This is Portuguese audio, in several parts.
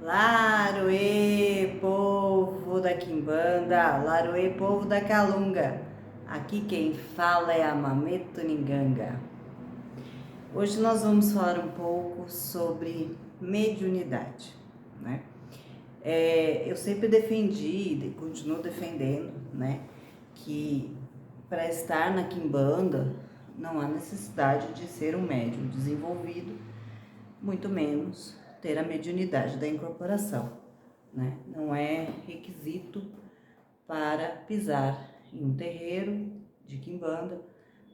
Laroê, povo da Quimbanda, Laroê, povo da Calunga. Aqui quem fala é a Mameto Ninganga. Hoje nós vamos falar um pouco sobre mediunidade, né? Eu sempre defendi e continuo defendendo, né, que para estar na Quimbanda não há necessidade de ser um médium desenvolvido, muito menos ter a mediunidade da incorporação, né? Não é requisito para pisar em um terreiro de quimbanda,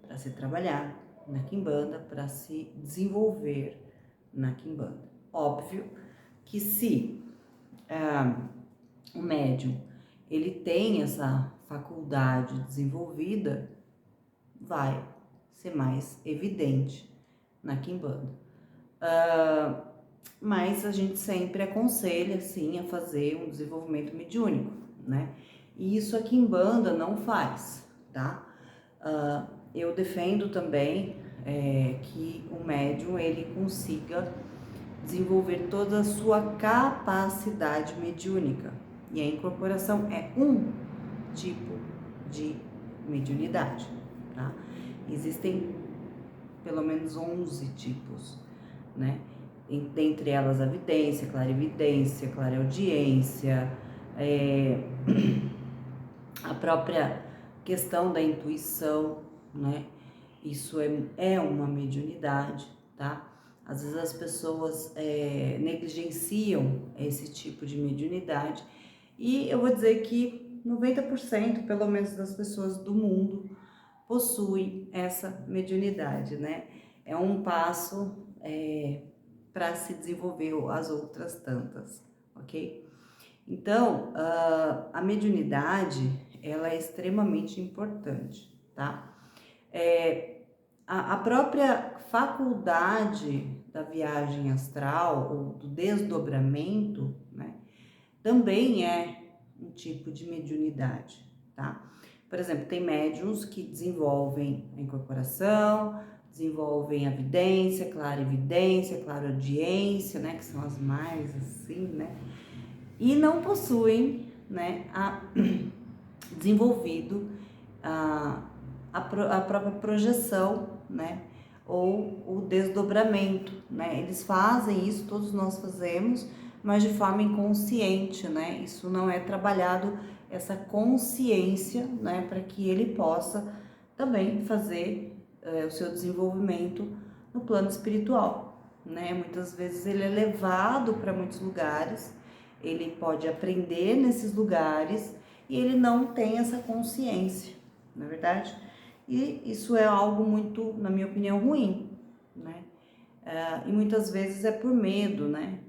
para se trabalhar na quimbanda, para se desenvolver na quimbanda. Óbvio que se o médium ele tem essa faculdade desenvolvida, vai ser mais evidente na quimbanda. Mas a gente sempre aconselha, sim, a fazer um desenvolvimento mediúnico, né? E isso aqui em banda não faz, tá? Eu defendo também que o médium ele consiga desenvolver toda a sua capacidade mediúnica. E a incorporação é um tipo de mediunidade, tá? Existem pelo menos 11 tipos, né? Dentre elas a vidência, clarividência, clareaudiência, a própria questão da intuição, né? Isso é uma mediunidade, tá? Às vezes as pessoas negligenciam esse tipo de mediunidade e eu vou dizer que 90% pelo menos das pessoas do mundo possuem essa mediunidade, né? É um passo para se desenvolver as outras tantas, ok? Então, a mediunidade, ela é extremamente importante, tá? A própria faculdade da viagem astral, ou do desdobramento, né? Também é um tipo de mediunidade, tá? Por exemplo, tem médiuns que desenvolvem a incorporação, desenvolvem a vidência, clarividência, clareaudiência, né, que são as mais assim, né, e não possuem, né, desenvolvido a própria projeção, né, ou o desdobramento, né, eles fazem isso, todos nós fazemos, mas de forma inconsciente, né, isso não é trabalhado, essa consciência, né, para que ele possa também fazer o seu desenvolvimento no plano espiritual, né, muitas vezes ele é levado para muitos lugares, ele pode aprender nesses lugares e ele não tem essa consciência, não é verdade? E isso é algo muito, na minha opinião, ruim, né? E muitas vezes é por medo, né?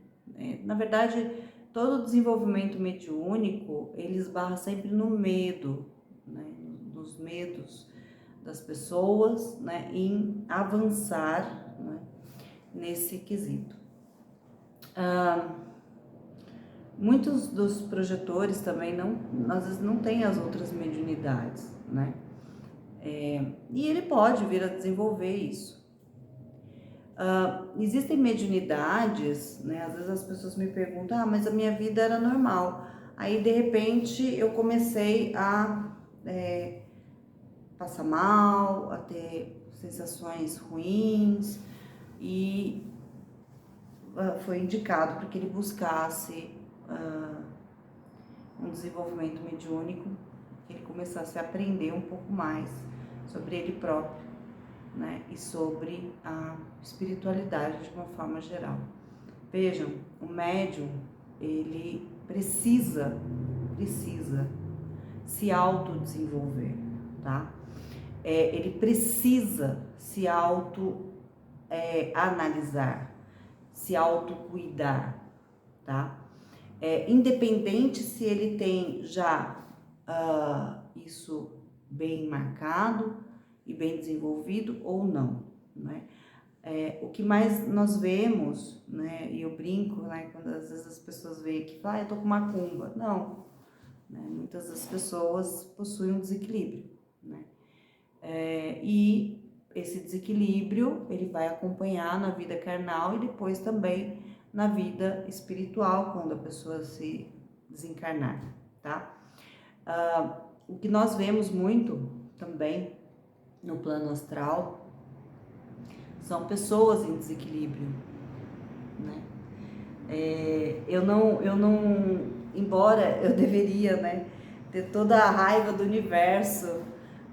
Na verdade, todo desenvolvimento mediúnico, ele esbarra sempre no medo, né? Nos medos das pessoas, né? Em avançar, né? Nesse quesito. Muitos dos projetores também não, às vezes não têm as outras mediunidades, né? E ele pode vir a desenvolver isso. Existem mediunidades, né? Às vezes as pessoas me perguntam, mas a minha vida era normal. Aí de repente eu comecei a passar mal, a ter sensações ruins e foi indicado para que ele buscasse um desenvolvimento mediúnico, que ele começasse a aprender um pouco mais sobre ele próprio, né, e sobre a espiritualidade de uma forma geral. Vejam, o médium, ele precisa se autodesenvolver, tá? Ele precisa se analisar, se autocuidar, tá? Independente se ele tem já isso bem marcado e bem desenvolvido ou não, né? O que mais nós vemos, né, e eu brinco, né, quando às vezes as pessoas veem aqui, falam, eu tô com macumba. Não, né, muitas das pessoas possuem um desequilíbrio, né? E esse desequilíbrio, ele vai acompanhar na vida carnal e depois também na vida espiritual, quando a pessoa se desencarnar, tá? O que nós vemos muito também no plano astral são pessoas em desequilíbrio, né? Embora eu deveria, né, ter toda a raiva do universo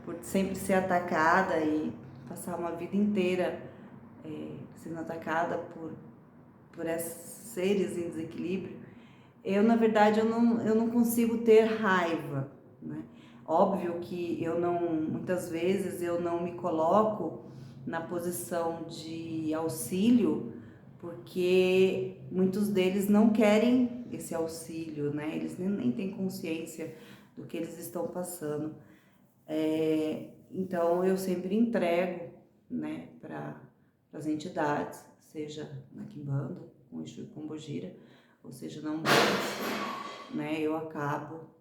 por sempre ser atacada e passar uma vida inteira sendo atacada por esses seres em desequilíbrio, na verdade, eu não consigo ter raiva, né? Óbvio que muitas vezes eu não me coloco na posição de auxílio, porque muitos deles não querem esse auxílio, né? Eles nem têm consciência do que eles estão passando. Então eu sempre entrego, né, para as entidades, seja na Quimbanda, com o Exu Pombogira, ou seja na Umbanda, né? Eu acabo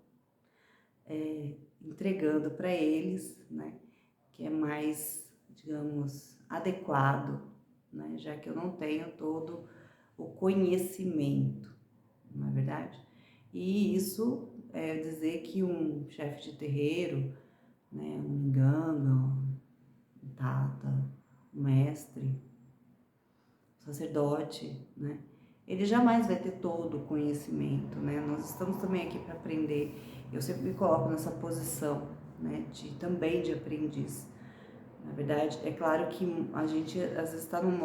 entregando para eles, né, que é mais, digamos, adequado, né, já que eu não tenho todo o conhecimento, não é verdade? E isso é dizer que um chefe de terreiro, né, um nganga, um tata, um mestre, um sacerdote, né, ele jamais vai ter todo o conhecimento, né? Nós estamos também aqui para aprender. Eu sempre me coloco nessa posição, né, também de aprendiz. Na verdade, é claro que a gente às vezes está num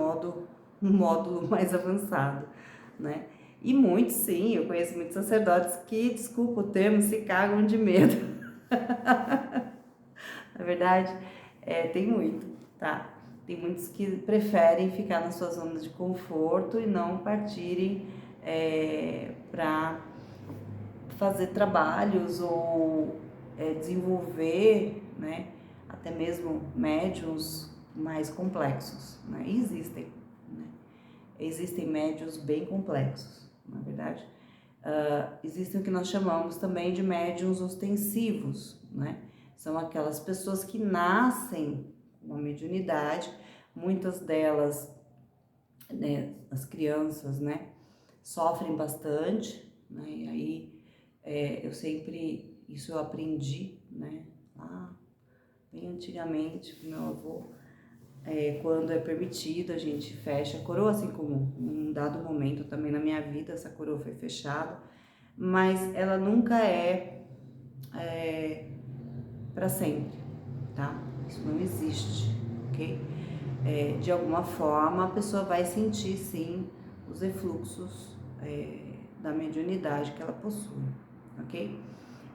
módulo mais avançado, né? E muitos, sim, eu conheço muitos sacerdotes que, desculpa o termo, se cagam de medo. Na verdade, tem muito, tá? Tem muitos que preferem ficar na sua zona de conforto e não partirem para fazer trabalhos ou desenvolver, né, até mesmo médiuns mais complexos, né? E existem, né? Existem médiuns bem complexos, na verdade. Existem o que nós chamamos também de médiuns ostensivos, né? São aquelas pessoas que nascem com uma mediunidade, muitas delas, né, as crianças, né, sofrem bastante, né? E aí isso eu aprendi, né, lá bem antigamente com meu avô, quando é permitido a gente fecha a coroa, assim como em um dado momento também na minha vida essa coroa foi fechada, mas ela nunca para sempre, tá? Isso não existe, ok? De alguma forma a pessoa vai sentir sim os refluxos da mediunidade que ela possui, ok?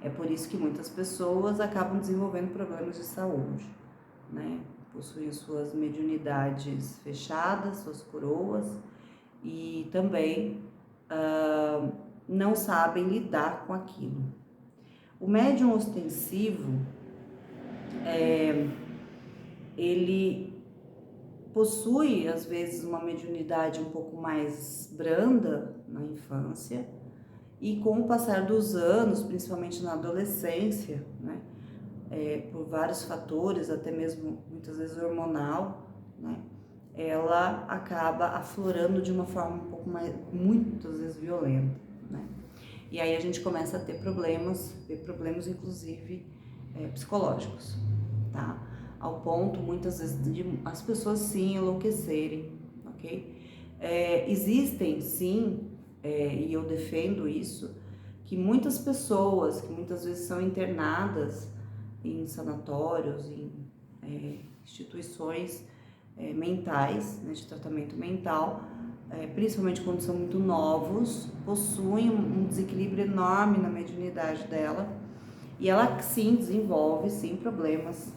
É por isso que muitas pessoas acabam desenvolvendo problemas de saúde, né? Possuem suas mediunidades fechadas, suas coroas, e também não sabem lidar com aquilo. O médium ostensivo, ele possui às vezes uma mediunidade um pouco mais branda na infância, e com o passar dos anos, principalmente na adolescência, né, por vários fatores, até mesmo muitas vezes hormonal, né, ela acaba aflorando de uma forma um pouco mais, muitas vezes violenta, né? E aí a gente começa a ter problemas inclusive psicológicos, tá? Ao ponto muitas vezes de as pessoas sim enlouquecerem, ok? Existem sim, e eu defendo isso, que muitas pessoas que muitas vezes são internadas em sanatórios, em instituições mentais, né, de tratamento mental, principalmente quando são muito novos, possuem um desequilíbrio enorme na mediunidade dela, e ela sim desenvolve sim problemas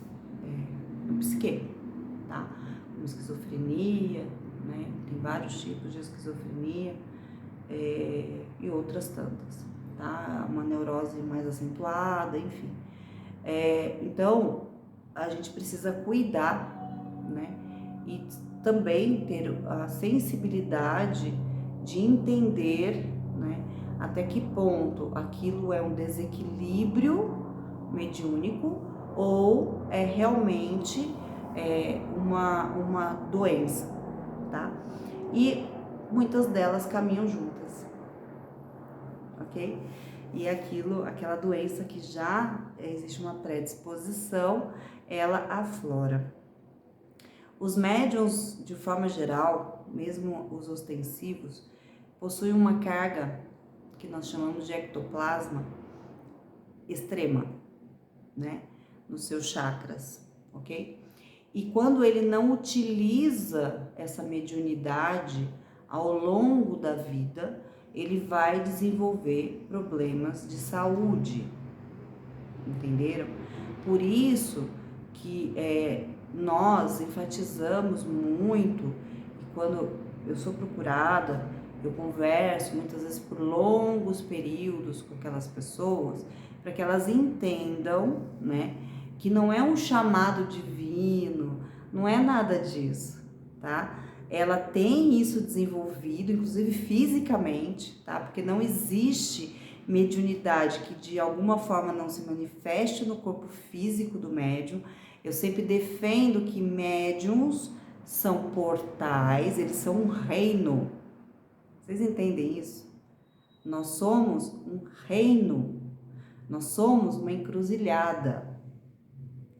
no psique, tá? Como esquizofrenia, né? Tem vários tipos de esquizofrenia e outras tantas, tá? Uma neurose mais acentuada, enfim. Então, a gente precisa cuidar, né? E também ter a sensibilidade de entender, né, até que ponto aquilo é um desequilíbrio mediúnico ou é realmente uma doença, tá? E muitas delas caminham juntas, ok? E aquela doença que já existe uma predisposição, ela aflora. Os médiuns, de forma geral, mesmo os ostensivos, possuem uma carga que nós chamamos de ectoplasma extrema, né, nos seus chakras, ok? E quando ele não utiliza essa mediunidade ao longo da vida, ele vai desenvolver problemas de saúde, entenderam? Por isso que nós enfatizamos muito, e quando eu sou procurada, eu converso muitas vezes por longos períodos com aquelas pessoas, para que elas entendam, né, que não é um chamado divino, não é nada disso, tá? Ela tem isso desenvolvido, inclusive fisicamente, tá? Porque não existe mediunidade que de alguma forma não se manifeste no corpo físico do médium. Eu sempre defendo que médiums são portais, eles são um reino. Vocês entendem isso? Nós somos um reino, nós somos uma encruzilhada,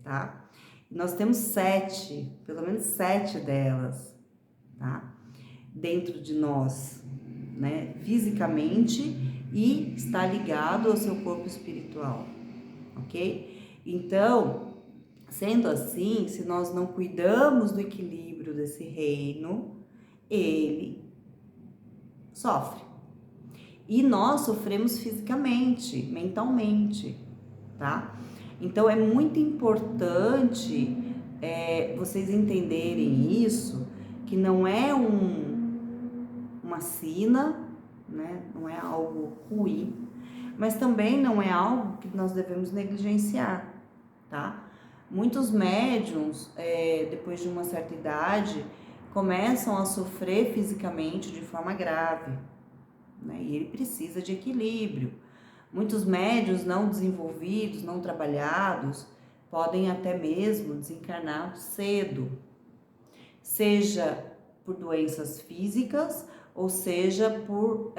tá? Nós temos 7, pelo menos 7 delas, tá? Dentro de nós, né? Fisicamente, e está ligado ao seu corpo espiritual, ok? Então, sendo assim, se nós não cuidamos do equilíbrio desse reino, ele sofre. E nós sofremos fisicamente, mentalmente, tá? Então, é muito importante vocês entenderem isso, que não é uma sina, né? Não é algo ruim, mas também não é algo que nós devemos negligenciar, tá? Muitos médiums, depois de uma certa idade, começam a sofrer fisicamente de forma grave, né? E ele precisa de equilíbrio. Muitos médiuns não desenvolvidos, não trabalhados, podem até mesmo desencarnar cedo, seja por doenças físicas, ou seja por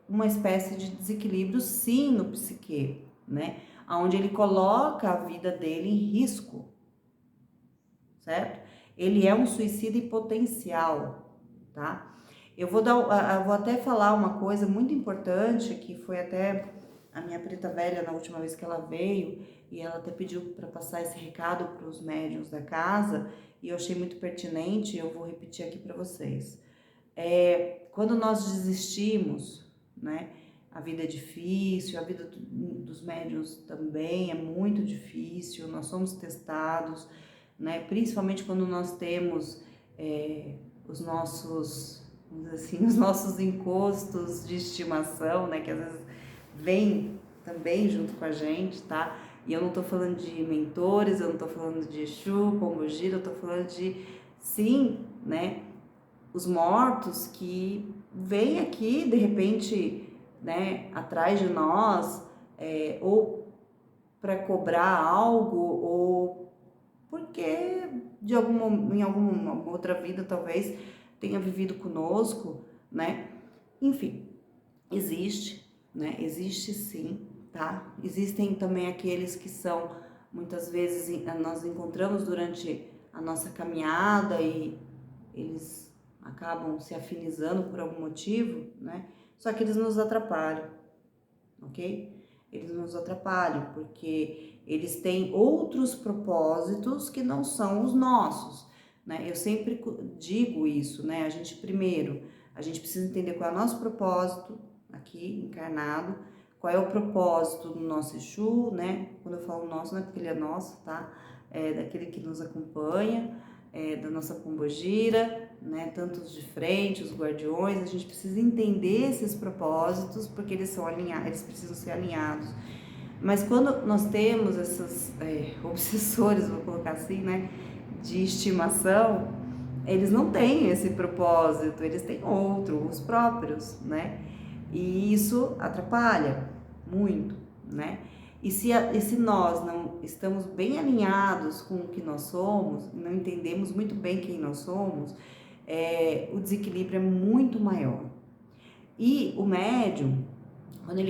uma espécie de desequilíbrio, sim, no psique, né? Onde ele coloca a vida dele em risco, certo? Ele é um suicida em potencial, tá? Eu vou até falar uma coisa muito importante, que foi até a minha preta velha na última vez que ela veio, e ela até pediu para passar esse recado para os médiuns da casa, e eu achei muito pertinente, e eu vou repetir aqui para vocês. Quando nós desistimos, né, a vida é difícil, a vida dos médiuns também é muito difícil, nós somos testados, né, principalmente quando nós temos os nossos, vamos dizer assim, os nossos encostos de estimação, né, que às vezes vem também junto com a gente, tá? E eu não tô falando de mentores, eu não tô falando de Exu, Pombogira, eu tô falando de, sim, né, os mortos que vêm aqui, de repente, né, atrás de nós, ou para cobrar algo, ou porque em alguma outra vida talvez tenha vivido conosco, né? Enfim, existe, né? Existe sim, tá? Existem também aqueles que são, muitas vezes, nós encontramos durante a nossa caminhada e eles acabam se afinizando por algum motivo, né? Só que eles nos atrapalham, ok? Eles nos atrapalham porque eles têm outros propósitos que não são os nossos, né? Eu sempre digo isso, né? A gente precisa entender qual é o nosso propósito aqui encarnado, qual é o propósito do nosso Exu, né? Quando eu falo nosso, não é porque ele é nosso, tá? É daquele que nos acompanha, da nossa pombogira, né? Tanto os de frente, os guardiões, a gente precisa entender esses propósitos porque eles são alinhados, eles precisam ser alinhados. Mas quando nós temos esses obsessores, vou colocar assim, né? De estimação, eles não têm esse propósito, eles têm outro, os próprios, né? E isso atrapalha muito, né? E se nós não estamos bem alinhados com o que nós somos, não entendemos muito bem quem nós somos, o desequilíbrio é muito maior. E o médium, quando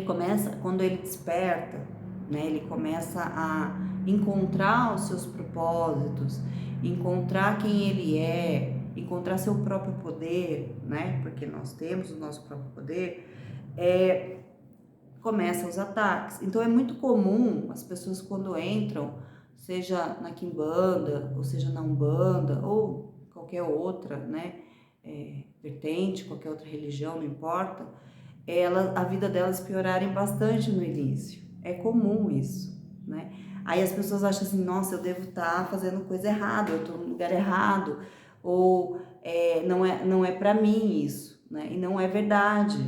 ele desperta, né, ele começa a encontrar os seus propósitos, encontrar quem ele é, encontrar seu próprio poder, né, porque nós temos o nosso próprio poder, começam os ataques. Então é muito comum as pessoas quando entram, seja na Quimbanda, ou seja na Umbanda, ou qualquer outra, né, vertente, qualquer outra religião, não importa, a vida delas piorarem bastante no início. É comum isso, né? Aí as pessoas acham assim, nossa, eu devo estar fazendo coisa errada, eu estou no lugar errado, ou não é para mim isso, né? E não é verdade,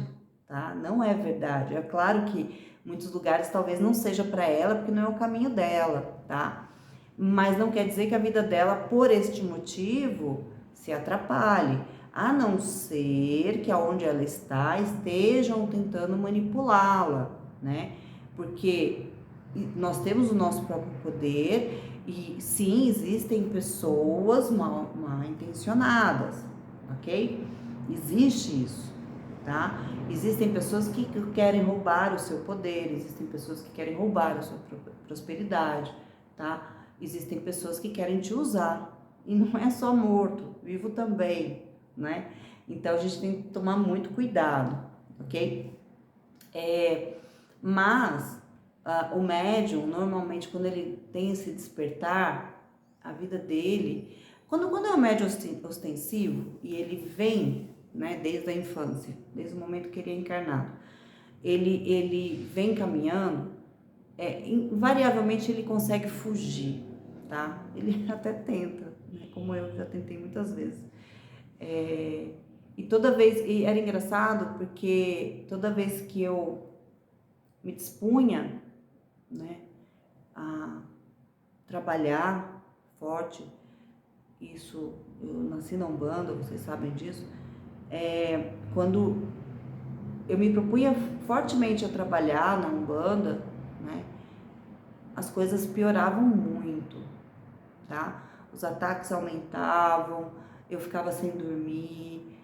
tá? Não é verdade. É claro que muitos lugares talvez não seja para ela, porque não é o caminho dela, tá? Mas não quer dizer que a vida dela, por este motivo, se atrapalhe. A não ser que aonde ela está estejam tentando manipulá-la, né? Porque nós temos o nosso próprio poder e sim, existem pessoas mal intencionadas, ok? Existe isso, tá? Existem pessoas que querem roubar o seu poder, existem pessoas que querem roubar a sua prosperidade, tá? Existem pessoas que querem te usar. E não é só morto, vivo também, né? Então a gente tem que tomar muito cuidado, ok? Mas o médium, normalmente, quando ele tem esse despertar, a vida dele... Quando é um médium ostensivo e ele vem, né, desde a infância, desde o momento que ele é encarnado, ele vem caminhando, invariavelmente ele consegue fugir, tá? Ele até tenta, né, como eu já tentei muitas vezes. E era engraçado porque toda vez que eu me dispunha, né, a trabalhar forte, isso, eu nasci na Umbanda, vocês sabem disso, quando eu me propunha fortemente a trabalhar na Umbanda, né, as coisas pioravam muito, tá? Os ataques aumentavam, eu ficava sem dormir,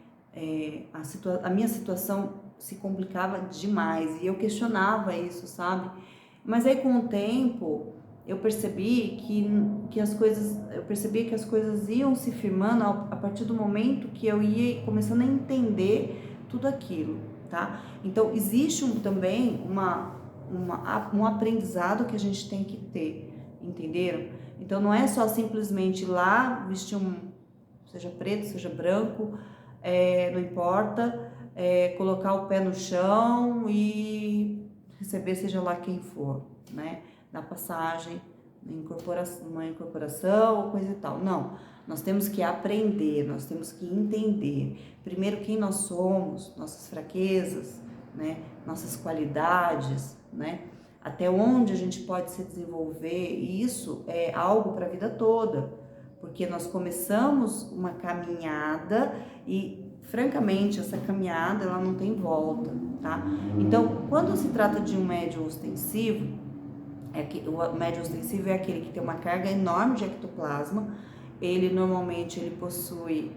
a minha situação se complicava demais e eu questionava isso, sabe? Mas aí com o tempo eu percebi que as coisas iam se firmando a partir do momento que eu ia começando a entender tudo aquilo, tá? Então existe também um aprendizado que a gente tem que ter, entenderam? Então não é só simplesmente ir lá vestir seja preto, seja branco, não importa, colocar o pé no chão e receber seja lá quem for, né? Na passagem, uma incorporação ou coisa e tal. Não, nós temos que aprender, nós temos que entender primeiro quem nós somos, nossas fraquezas, né? Nossas qualidades, né? Até onde a gente pode se desenvolver, e isso é algo para a vida toda, porque nós começamos uma caminhada e, francamente, essa caminhada ela não tem volta, tá? Então, quando se trata de um médium ostensivo, o médium ostensivo é aquele que tem uma carga enorme de ectoplasma, ele possui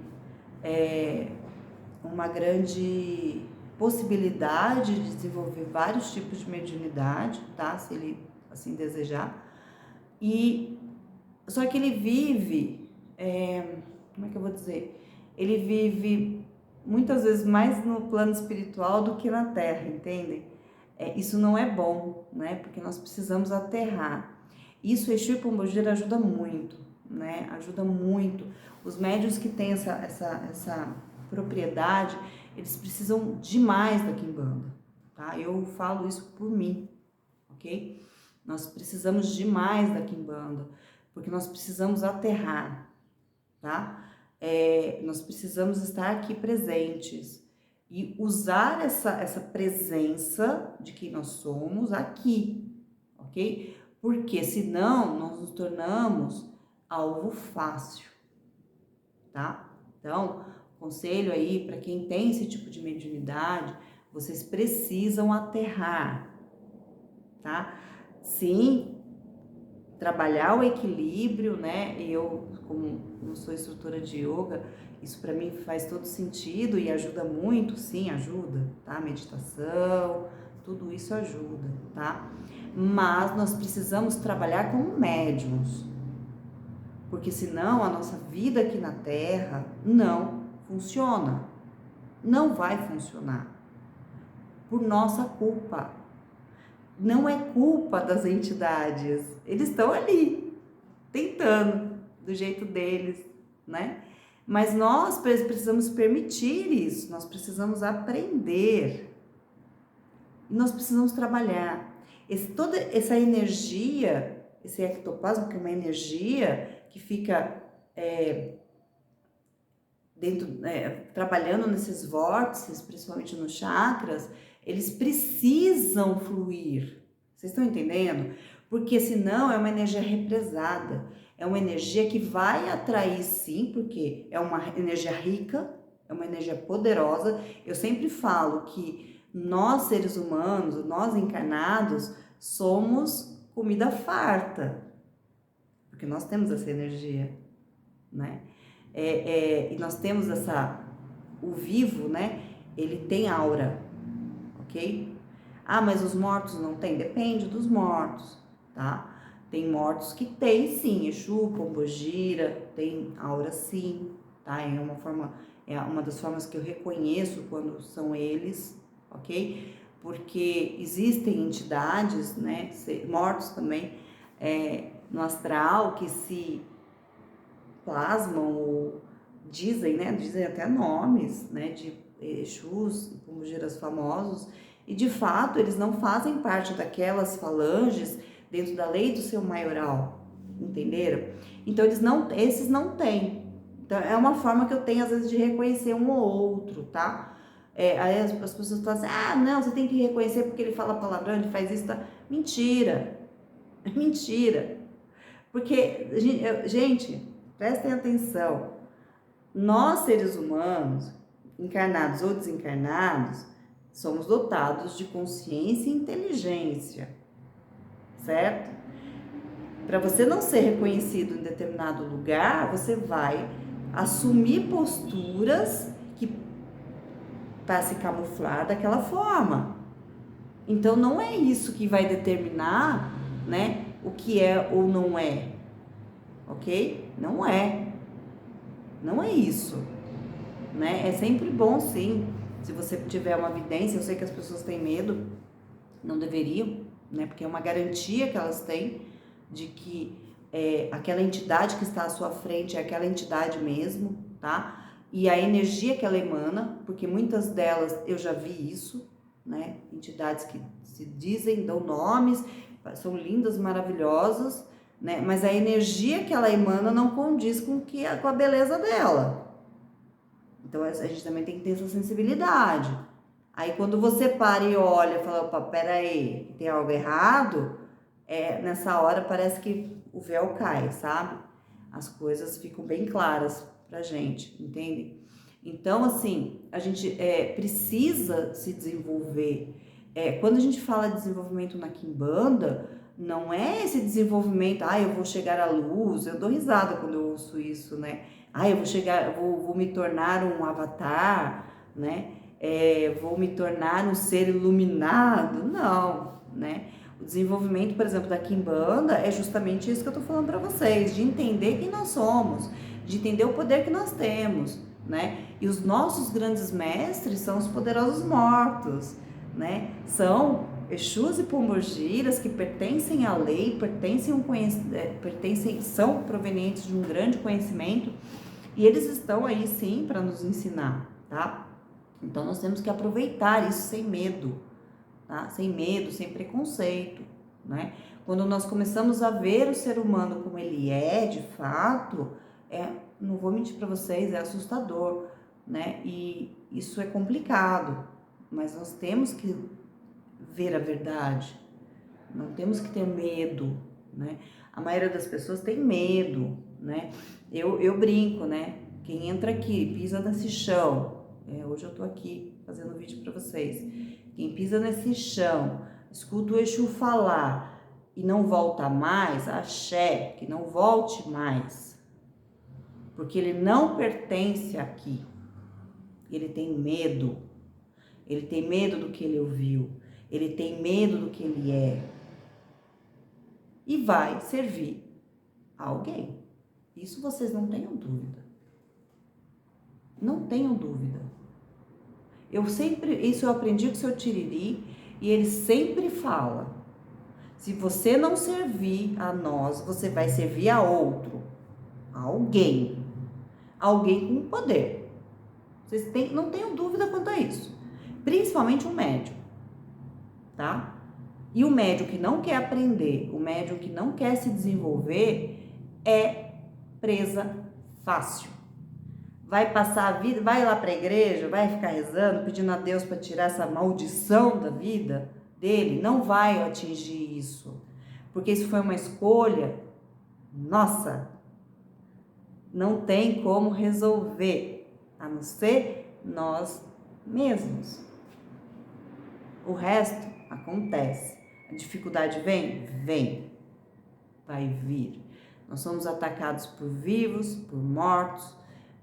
uma grande possibilidade de desenvolver vários tipos de mediunidade, tá? Se ele assim desejar. Só que ele vive, como é que eu vou dizer? Ele vive muitas vezes mais no plano espiritual do que na Terra, entendem? Isso não é bom, né? Porque nós precisamos aterrar. Isso, Exu e Pombogira ajuda muito, né? Ajuda muito. Os médiuns que têm essa propriedade, eles precisam demais da Quimbanda, tá? Eu falo isso por mim, ok? Nós precisamos demais da Quimbanda, porque nós precisamos aterrar, tá? Nós precisamos estar aqui presentes e usar essa presença de quem nós somos aqui, ok? Porque senão nós nos tornamos alvo fácil, tá? Então, conselho aí para quem tem esse tipo de mediunidade, vocês precisam aterrar, tá? Sim, trabalhar o equilíbrio, né? Eu, como sou instrutora de yoga, isso para mim faz todo sentido e ajuda muito, sim, ajuda, tá? Meditação, tudo isso ajuda, tá? Mas nós precisamos trabalhar como médiums, porque senão a nossa vida aqui na Terra não funciona, não vai funcionar, por nossa culpa. Não é culpa das entidades, eles estão ali, tentando, do jeito deles, né? Mas nós precisamos permitir isso, nós precisamos aprender, e nós precisamos trabalhar. Toda essa energia, esse ectoplasma, que é uma energia que fica trabalhando nesses vórtices, principalmente nos chakras, eles precisam fluir. Vocês estão entendendo? Porque senão é uma energia represada, é uma energia que vai atrair sim, porque é uma energia rica, é uma energia poderosa. Eu sempre falo que nós seres humanos, nós encarnados, somos comida farta, porque nós temos essa energia, né? E nós temos o vivo, né? Ele tem aura, ok? Ah, mas os mortos não tem? Depende dos mortos, tá? Tem mortos que tem sim, Exu, Pombogira, tem aura sim, tá? É uma das formas que eu reconheço quando são eles, ok? Porque existem entidades, né? Mortos também, no astral que se plasmam ou dizem, né? Dizem até nomes, né? De Exus, Pombogiras famosos, e de fato eles não fazem parte daquelas falanges dentro da lei do seu maioral, entenderam? Então esses não têm. Então é uma forma que eu tenho às vezes de reconhecer um ou outro, tá? Aí as pessoas falam assim, ah, não, você tem que reconhecer porque ele fala palavrão, ele faz isso, tá? Mentira, é mentira. Porque, gente, prestem atenção, nós seres humanos, encarnados ou desencarnados, somos dotados de consciência e inteligência, certo? Para você não ser reconhecido em determinado lugar, você vai assumir posturas para se camuflar daquela forma. Então não é isso que vai determinar, né, o que é ou não é, ok? Não é isso, né? É sempre bom, sim, se você tiver uma evidência. Eu sei que as pessoas têm medo, não deveriam, né? Porque é uma garantia que elas têm de que aquela entidade que está à sua frente é aquela entidade mesmo, tá? E a energia que ela emana, porque muitas delas eu já vi isso, né? Entidades que se dizem, dão nomes, são lindas, maravilhosas, né? Mas a energia que ela emana não condiz com a beleza dela. Então a gente também tem que ter essa sensibilidade. Aí quando você para e olha e fala, opa, peraí, tem algo errado, nessa hora parece que o véu cai, sabe? As coisas ficam bem claras pra gente, entende? Então, assim, a gente precisa se desenvolver. Quando a gente fala de desenvolvimento na Quimbanda, não é esse desenvolvimento, eu vou chegar à luz. Eu dou risada quando eu ouço isso, né? Vou me tornar um avatar, né? Vou me tornar um ser iluminado. Não, né? O desenvolvimento, por exemplo, da Quimbanda é justamente isso que eu tô falando para vocês, de entender quem nós somos, de entender o poder que nós temos, né? E os nossos grandes mestres são os poderosos mortos, né? São Exus e Pombogiras que pertencem à lei, são provenientes de um grande conhecimento, e eles estão aí sim para nos ensinar, tá? Então nós temos que aproveitar isso sem medo, tá? Sem medo, sem preconceito, né? Quando nós começamos a ver o ser humano como ele é, de fato, não vou mentir para vocês, é assustador, né? E isso é complicado, mas nós temos que ver a verdade, não temos que ter medo, né? A maioria das pessoas tem medo, né? Eu brinco, né? Quem entra aqui, pisa nesse chão, hoje eu tô aqui fazendo vídeo para vocês, quem pisa nesse chão, escuta o Exu falar e não volta mais, axé, que não volte mais, porque ele não pertence aqui. Ele tem medo do que ele ouviu, ele tem medo do que ele é, e vai servir a alguém. Isso vocês não tenham dúvida. Não tenham dúvida. Isso eu aprendi com o seu Tiriri, e ele sempre fala: se você não servir a nós, você vai servir a outro, a alguém com poder. Vocês não tenham dúvida quanto a isso, principalmente o médium, tá? E o médium que não quer aprender, o médium que não quer se desenvolver, é presa fácil. Vai passar a vida, vai lá para a igreja, vai ficar rezando, pedindo a Deus para tirar essa maldição da vida dele, não vai atingir isso, porque isso foi uma escolha nossa. Não tem como resolver, a não ser nós mesmos. O resto acontece. A dificuldade vem? Vem. Vai vir. Nós somos atacados por vivos, por mortos,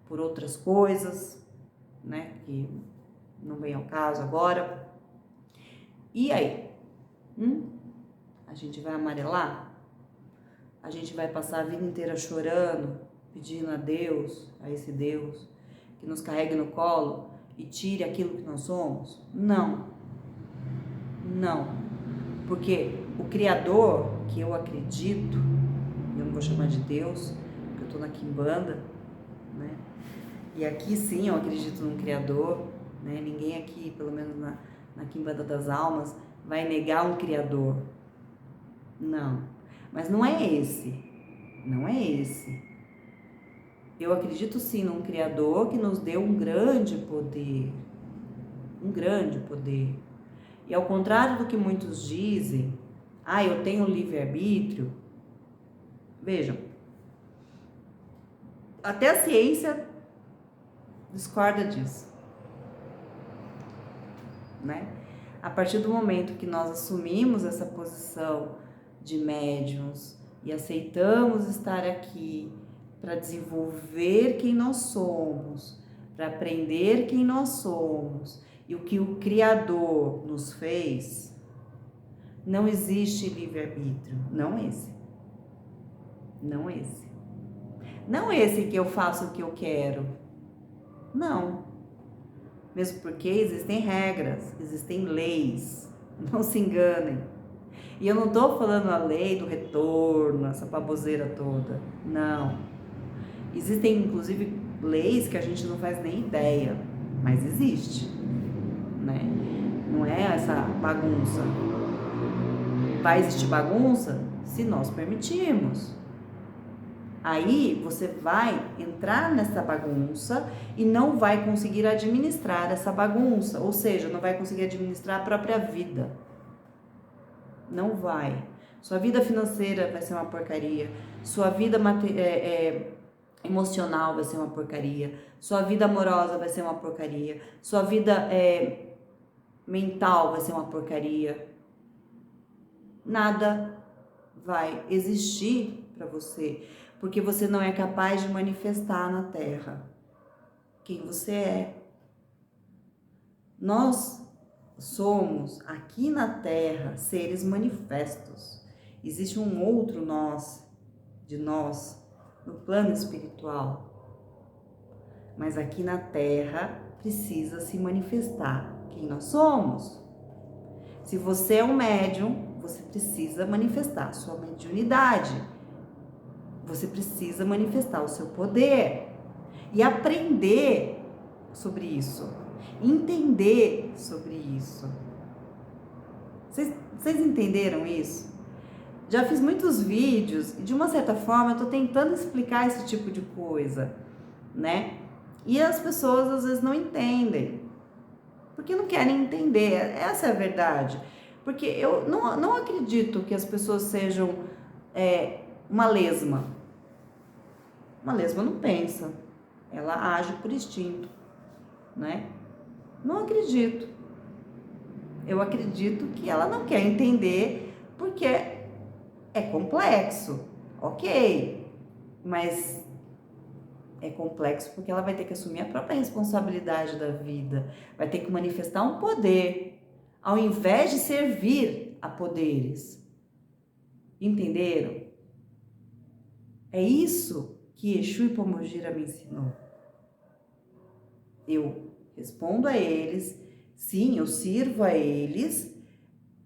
por outras coisas, né, que não vem ao caso agora. E aí? A gente vai amarelar? A gente vai passar a vida inteira chorando, pedindo a Deus, a esse Deus, que nos carregue no colo e tire aquilo que nós somos? Não. Não. Porque o Criador, que eu acredito, eu não vou chamar de Deus, porque eu tô na Quimbanda, né? E aqui sim eu acredito num Criador, né? Ninguém aqui, pelo menos na Quimbanda das Almas, vai negar um Criador. Não. Mas não é esse. Não é esse. Eu acredito sim num Criador que nos deu um grande poder. Um grande poder. E ao contrário do que muitos dizem, eu tenho livre-arbítrio. Vejam, até a ciência discorda disso, né? A partir do momento que nós assumimos essa posição de médiuns e aceitamos estar aqui para desenvolver quem nós somos, para aprender quem nós somos e o que o Criador nos fez, não existe livre-arbítrio, não esse. Não esse. Não esse que eu faço o que eu quero. Não. Mesmo porque existem regras, existem leis. Não se enganem. E eu não estou falando a lei do retorno, essa baboseira toda. Não. Existem, inclusive, leis que a gente não faz nem ideia, mas existe, né? Não é essa bagunça. Vai existir bagunça se nós permitirmos. Aí você vai entrar nessa bagunça e não vai conseguir administrar essa bagunça, ou seja, não vai conseguir administrar a própria vida. Não vai. Sua vida financeira vai ser uma porcaria, sua vida emocional vai ser uma porcaria, sua vida amorosa vai ser uma porcaria, sua vida mental vai ser uma porcaria. Nada vai existir para você, porque você não é capaz de manifestar na Terra quem você é. Nós somos, aqui na Terra, seres manifestos. Existe um outro nós, de nós, no plano espiritual. Mas aqui na Terra, precisa se manifestar quem nós somos. Se você é um médium, você precisa manifestar a sua mediunidade. Você precisa manifestar o seu poder e aprender sobre isso, entender sobre isso. Vocês entenderam isso? Já fiz muitos vídeos e de uma certa forma eu tô tentando explicar esse tipo de coisa, né? E as pessoas às vezes não entendem, porque não querem entender, essa é a verdade. Porque eu não acredito que as pessoas sejam uma lesma. Uma lesma não pensa, ela age por instinto, né? Não acredito. Eu acredito que ela não quer entender porque É complexo, ok, mas é complexo porque ela vai ter que assumir a própria responsabilidade da vida, vai ter que manifestar um poder, ao invés de servir a poderes. Entenderam? É isso que Exu e Pombogira me ensinou. Eu respondo a eles, sim, eu sirvo a eles,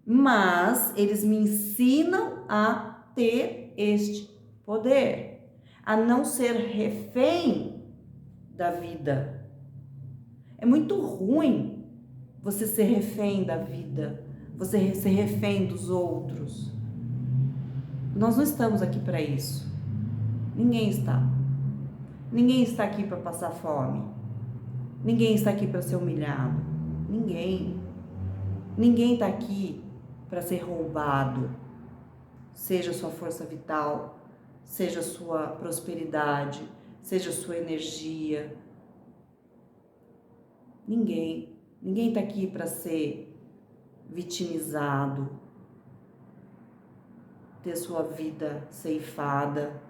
mas eles me ensinam a ter este poder, a não ser refém da vida. É muito ruim você ser refém da vida, você ser refém dos outros. Nós não estamos aqui para isso. Ninguém está. Ninguém está aqui para passar fome. Ninguém está aqui para ser humilhado. Ninguém. Ninguém está aqui para ser roubado. Seja a sua força vital, seja a sua prosperidade, seja a sua energia. Ninguém. Ninguém está aqui para ser vitimizado, ter sua vida ceifada,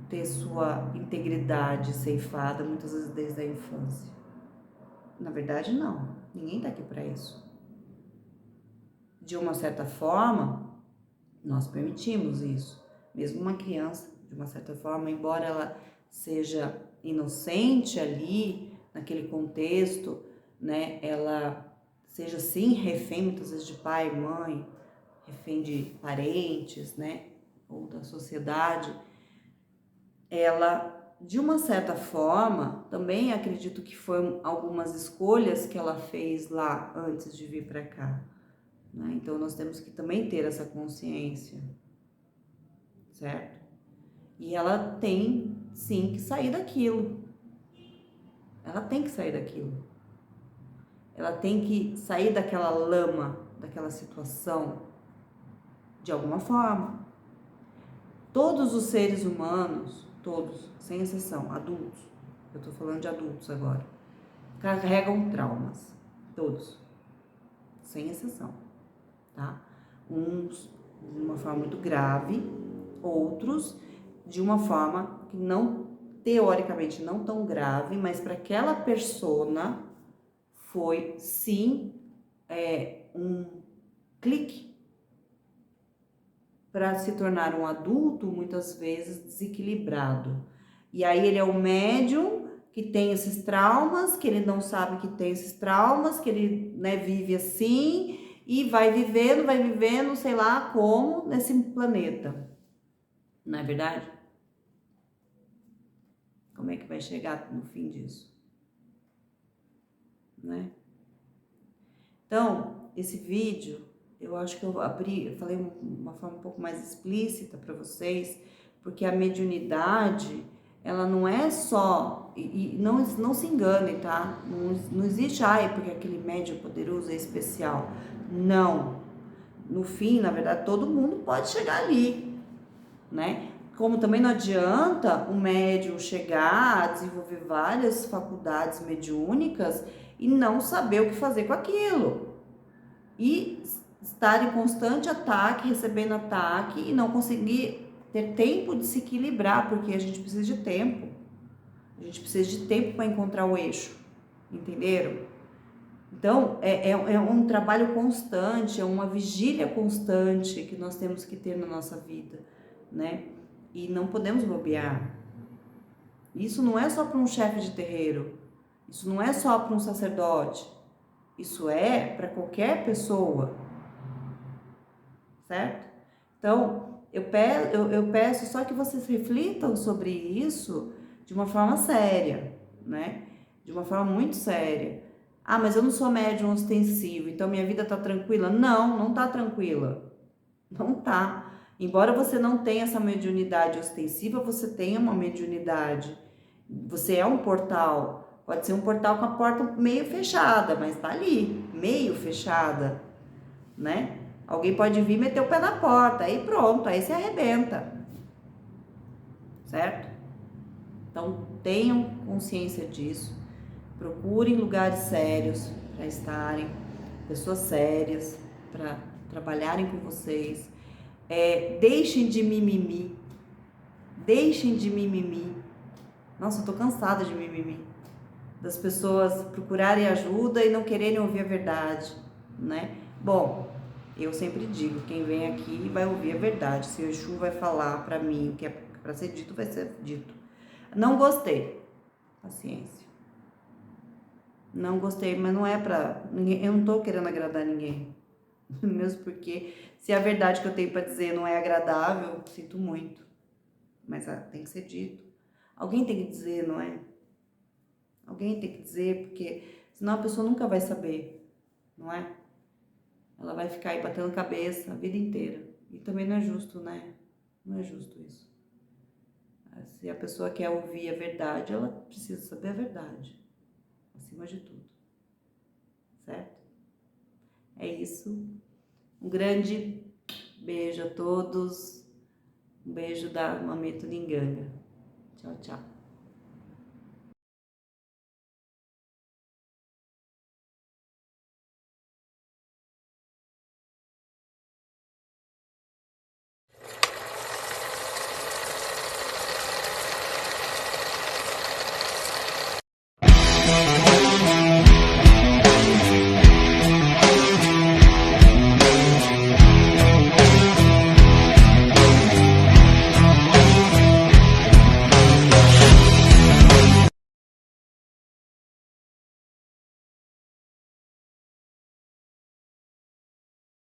ter sua integridade ceifada, muitas vezes desde a infância. Na verdade, não. Ninguém está aqui para isso. De uma certa forma, nós permitimos isso. Mesmo uma criança, de uma certa forma, embora ela seja inocente ali, naquele contexto, né, ela seja sim refém muitas vezes de pai, mãe, refém de parentes, né, ou da sociedade, ela, de uma certa forma, também acredito que foram algumas escolhas que ela fez lá antes de vir para cá, né? Então nós temos que também ter essa consciência, certo? E ela tem sim que sair daquilo. Ela tem que sair daquilo. Ela tem que sair daquela lama, daquela situação, de alguma forma. Todos os seres humanos, todos, sem exceção, adultos, eu tô falando de adultos agora, carregam traumas, todos, sem exceção, tá? Uns de uma forma muito grave, outros de uma forma que não, teoricamente não tão grave, mas para aquela persona foi sim um clique para se tornar um adulto muitas vezes desequilibrado. E aí ele é o médium que tem esses traumas, que ele não sabe que tem esses traumas, que ele, né, vive assim e vai vivendo, sei lá como, nesse planeta. Não é verdade? Como é que vai chegar no fim disso? Né? Então, esse vídeo, eu acho que eu falei uma forma um pouco mais explícita para vocês, porque a mediunidade, ela não é só, e não se engane, tá? Não existe, porque aquele médium poderoso é especial. Não. No fim, na verdade, todo mundo pode chegar ali, né? Como também não adianta o médium chegar a desenvolver várias faculdades mediúnicas e não saber o que fazer com aquilo. E estar em constante ataque, recebendo ataque e não conseguir ter tempo de se equilibrar, porque a gente precisa de tempo. A gente precisa de tempo para encontrar o eixo, entenderam? Então, é um trabalho constante, é uma vigília constante que nós temos que ter na nossa vida, né? E não podemos bobear. Isso não é só para um chefe de terreiro, isso não é só para um sacerdote, isso é para qualquer pessoa, certo? Então, eu peço só que vocês reflitam sobre isso de uma forma séria, né? De uma forma muito séria. Mas eu não sou médium ostensivo, então minha vida tá tranquila? Não, não tá tranquila. Não tá. Embora você não tenha essa mediunidade ostensiva, você tem uma mediunidade. Você é um portal. Pode ser um portal com a porta meio fechada, mas tá ali, meio fechada, né? Alguém pode vir e meter o pé na porta, aí pronto, aí se arrebenta. Certo? Então, tenham consciência disso. Procurem lugares sérios para estarem, pessoas sérias para trabalharem com vocês. Deixem de mimimi. Deixem de mimimi. Nossa, eu tô cansada de mimimi. Das pessoas procurarem ajuda e não quererem ouvir a verdade, né? Bom, eu sempre digo, quem vem aqui vai ouvir a verdade. Se o Exu vai falar pra mim o que é pra ser dito, vai ser dito. Não gostei. Paciência. Não gostei, mas não é pra ninguém. Eu não tô querendo agradar ninguém. Mesmo porque se a verdade que eu tenho pra dizer não é agradável, sinto muito. Mas tem que ser dito. Alguém tem que dizer, não é? Alguém tem que dizer, porque senão a pessoa nunca vai saber, não é? Ela vai ficar aí batendo cabeça a vida inteira. E também não é justo, né? Não é justo isso. Se a pessoa quer ouvir a verdade, ela precisa saber a verdade, acima de tudo. Certo? É isso. Um grande beijo a todos. Um beijo da Mameto Ninganga. Tchau, tchau.